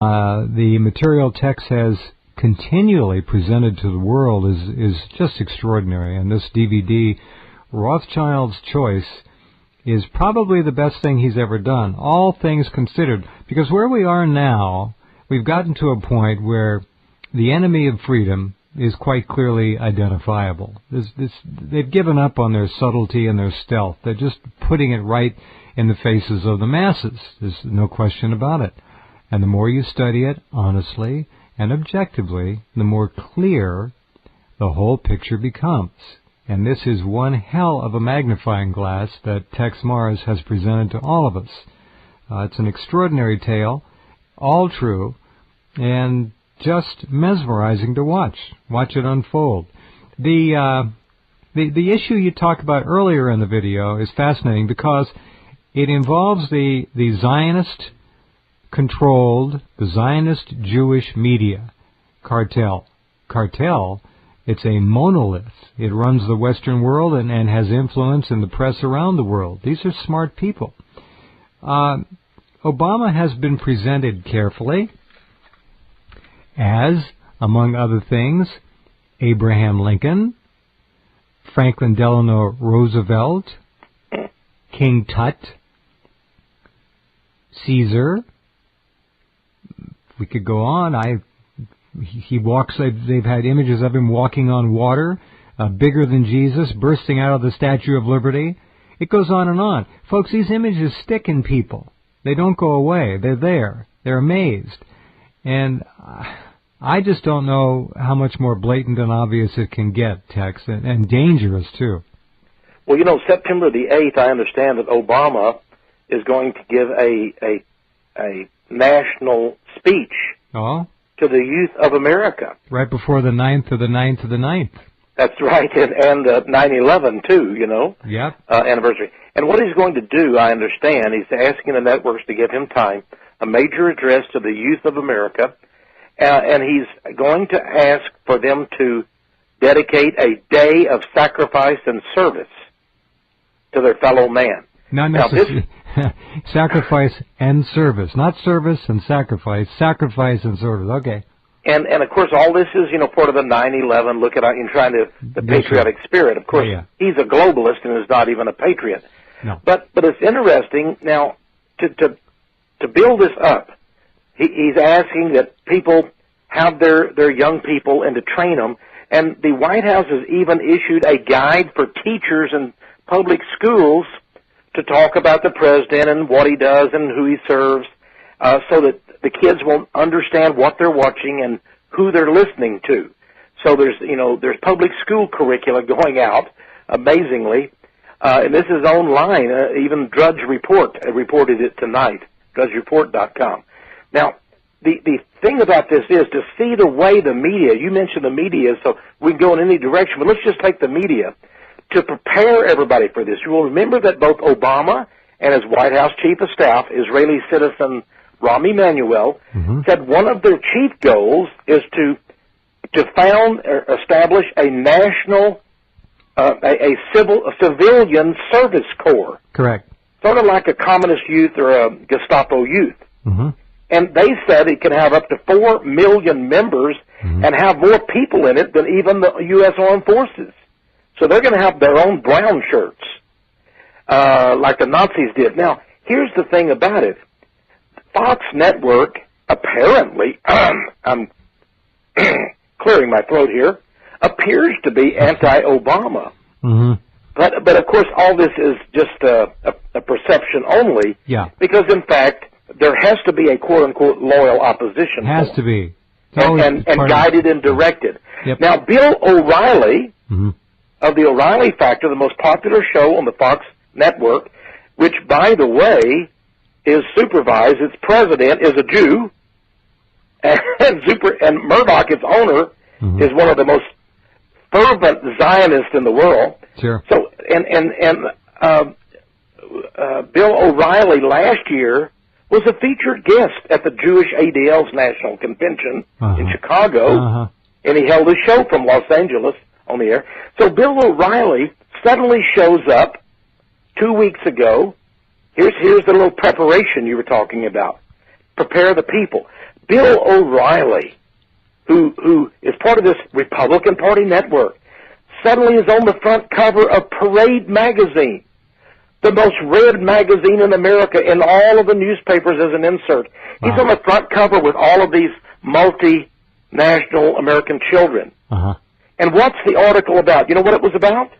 The material Texe has continually presented to the world is just extraordinary. And this DVD, Rothschild's Choice, is probably the best thing he's ever done, all things considered. Because where we are now, we've gotten to a point where the enemy of freedom is quite clearly identifiable. They've given up on their subtlety and their stealth. They're just putting it right in the faces of the masses. There's no question about it. And the more you study it honestly and objectively, the more clear the whole picture becomes. And this is one hell of a magnifying glass that Texe Mars has presented to all of us. It's an extraordinary tale, all true, and just mesmerizing to watch. Watch it unfold. The issue you talked about earlier in the video is fascinating because it involves the Zionist-controlled, the Zionist Jewish media cartel. It's a monolith. It runs the Western world and has influence in the press around the world. These are smart people. Obama has been presented carefully as, among other things, Abraham Lincoln, Franklin Delano Roosevelt, King Tut, Caesar. We could go on. He walks. They've had images of him walking on water, bigger than Jesus, bursting out of the Statue of Liberty. It goes on and on. Folks, these images stick in people. They don't go away. They're there. They're amazed. And I just don't know how much more blatant and obvious it can get, Texe, and dangerous, too. Well, you know, September the 8th, I understand that Obama is going to give a national speech to the youth of America. Right before the 9th of the 9th of the 9th. That's right, and 9/11, too, you know, anniversary. And what he's going to do, I understand, he's asking the networks to give him time, a major address to the youth of America, and he's going to ask for them to dedicate a day of sacrifice and service to their fellow man. Not necessarily. Sacrifice and service. Not service and sacrifice. Sacrifice and service. Okay. And of course, all this is, you know, part of the 9/11, look at in trying to, the patriotic spirit. Of course, he's a globalist and is not even a patriot. No. But it's interesting, now, to build this up, he's asking that people have their young people and to train them. And the White House has even issued a guide for teachers in public schools to talk about the president and what he does and who he serves, so that the kids will understand what they're watching and who they're listening to. So there's public school curricula going out, amazingly, and this is online. Even Drudge Report reported it tonight, drudgereport.com. Now, the thing about this is to see the way the media, you mentioned the media, so we can go in any direction, but let's just take the media to prepare everybody for this. You will remember that both Obama and his White House Chief of Staff, Israeli citizen Rahm Emanuel, said one of their chief goals is to found or establish a national, a civilian service corps. Correct. Sort of like a communist youth or a Gestapo youth. And they said it can have up to 4 million members and have more people in it than even the U.S. Armed Forces. So they're going to have their own brown shirts, like the Nazis did. Now, here's the thing about it. Fox Network, apparently, I'm clearing my throat here, appears to be anti-Obama. But of course, all this is just a perception only. Yeah. Because, in fact, there has to be a quote-unquote loyal opposition. Has to be. And guided and directed. Yep. Now, Bill O'Reilly, of the O'Reilly Factor, the most popular show on the Fox network, which, by the way, is supervised, its president is a Jew, and Murdoch, its owner, is one of the most fervent Zionists in the world. Sure. So, Bill O'Reilly last year was a featured guest at the Jewish ADL's National Convention in Chicago, and he held a show from Los Angeles on the air. So Bill O'Reilly suddenly shows up 2 weeks ago. Here's the little preparation you were talking about. Prepare the people. Bill O'Reilly, who is part of this Republican Party network, suddenly is on the front cover of Parade magazine, the most read magazine in America, in all of the newspapers as an insert. He's on the front cover with all of these multinational American children. And what's the article about? You know what it was about?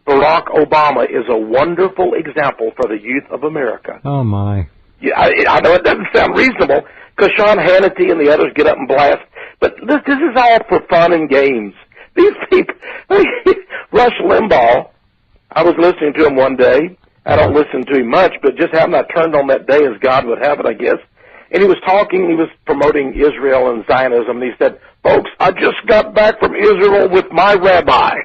Barack Obama is a wonderful example for the youth of America. Oh, my. Yeah, I know it doesn't sound reasonable, because Sean Hannity and the others get up and blast, but this is all for fun and games. These people, Rush Limbaugh, I was listening to him one day. I don't listen to him much, but just happened I turned on that day as God would have it, I guess. And he was promoting Israel and Zionism, and he said, "Folks, I just got back from Israel with my rabbi.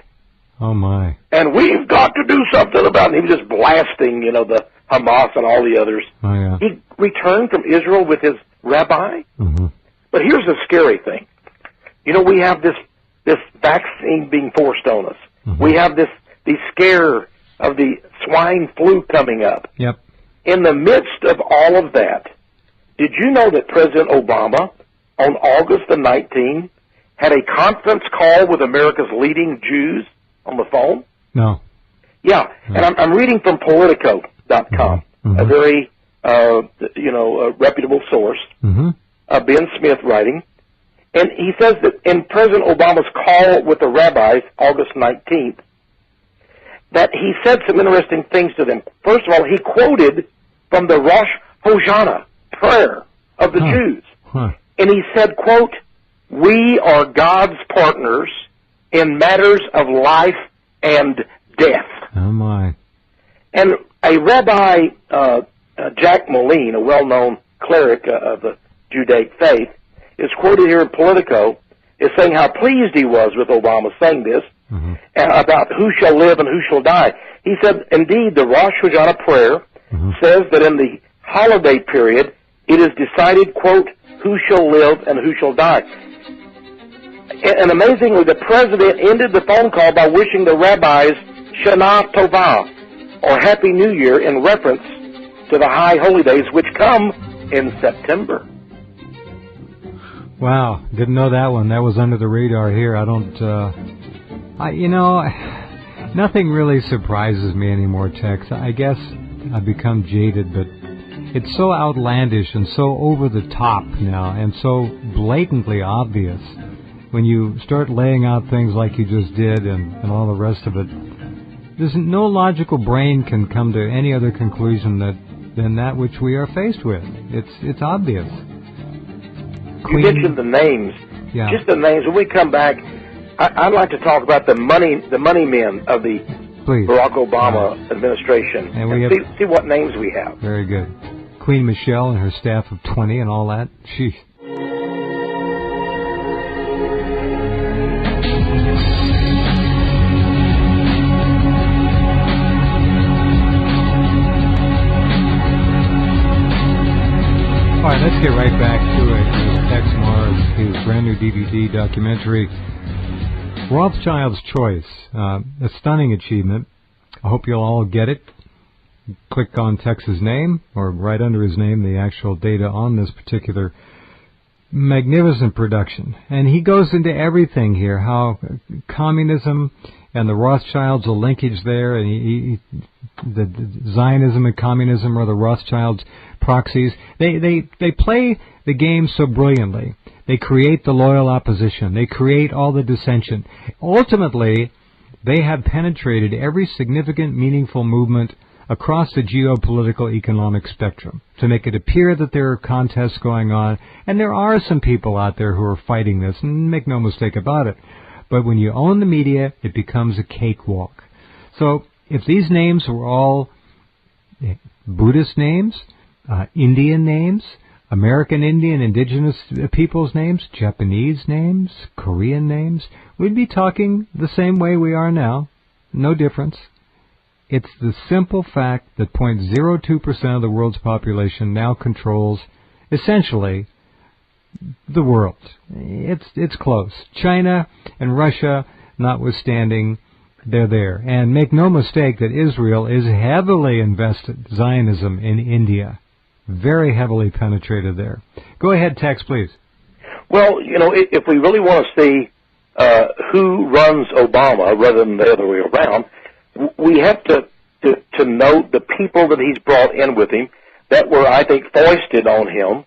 Oh, my. And we've got to do something about it." He was just blasting, the Hamas and all the others. Oh, yeah. He returned from Israel with his rabbi. But here's the scary thing. We have this vaccine being forced on us. We have the scare of the swine flu coming up. Yep. In the midst of all of that, did you know that President Obama, on August the 19th, had a conference call with America's leading Jews on the phone? No. Yeah, and I'm reading from Politico.com, a very, reputable source, Ben Smith writing, and he says that in President Obama's call with the rabbis, August 19th, that he said some interesting things to them. First of all, he quoted from the Rosh Hashanah prayer of the Jews. And he said, quote, "We are God's partners in matters of life and death." Oh, my. And a rabbi, Jack Moline, a well-known cleric of the Judaic faith, is quoted here in Politico as saying how pleased he was with Obama saying this about who shall live and who shall die. He said, indeed, the Rosh Hashanah prayer says that in the holiday period, it is decided, quote, who shall live and who shall die. And amazingly, the president ended the phone call by wishing the rabbis Shana Tovah, or Happy New Year, in reference to the high holy days, which come in September. Wow, didn't know that one. That was under the radar here. Nothing really surprises me anymore, Tex. I guess I've become jaded, but it's so outlandish and so over the top now and so blatantly obvious when you start laying out things like you just did and all the rest of it. There's no logical brain can come to any other conclusion than that which we are faced with. It's obvious. You mentioned the names. Yeah. Just the names. When we come back, I'd like to talk about the money men of the Barack Obama administration, and see what names we have. Very good. Queen Michelle and her staff of 20 and all that. Sheesh. All right, let's get right back to it. Tex Mars, his brand new DVD documentary, Rothschild's Choice. A stunning achievement. I hope you'll all get it. Click on Tex's name, or right under his name, the actual data on this particular magnificent production. And he goes into everything here, how communism and the Rothschilds, a linkage there, and the Zionism and communism are the Rothschilds' proxies. They play the game so brilliantly. They create the loyal opposition. They create all the dissension. Ultimately, they have penetrated every significant, meaningful movement across the geopolitical economic spectrum to make it appear that there are contests going on, and there are some people out there who are fighting this, and make no mistake about it. But when you own the media, it becomes a cakewalk. So if these names were all Buddhist names, Indian names, American Indian, indigenous peoples' names, Japanese names, Korean names, we'd be talking the same way we are now. No difference. It's the simple fact that 0.02% of the world's population now controls, essentially, the world. It's close. China and Russia, notwithstanding, they're there. And make no mistake that Israel is heavily invested, Zionism, in India. very heavily penetrated there. Go ahead, Texe, please. Well, if we really want to see who runs Obama rather than the other way around, we have to note the people that he's brought in with him that were, I think, foisted on him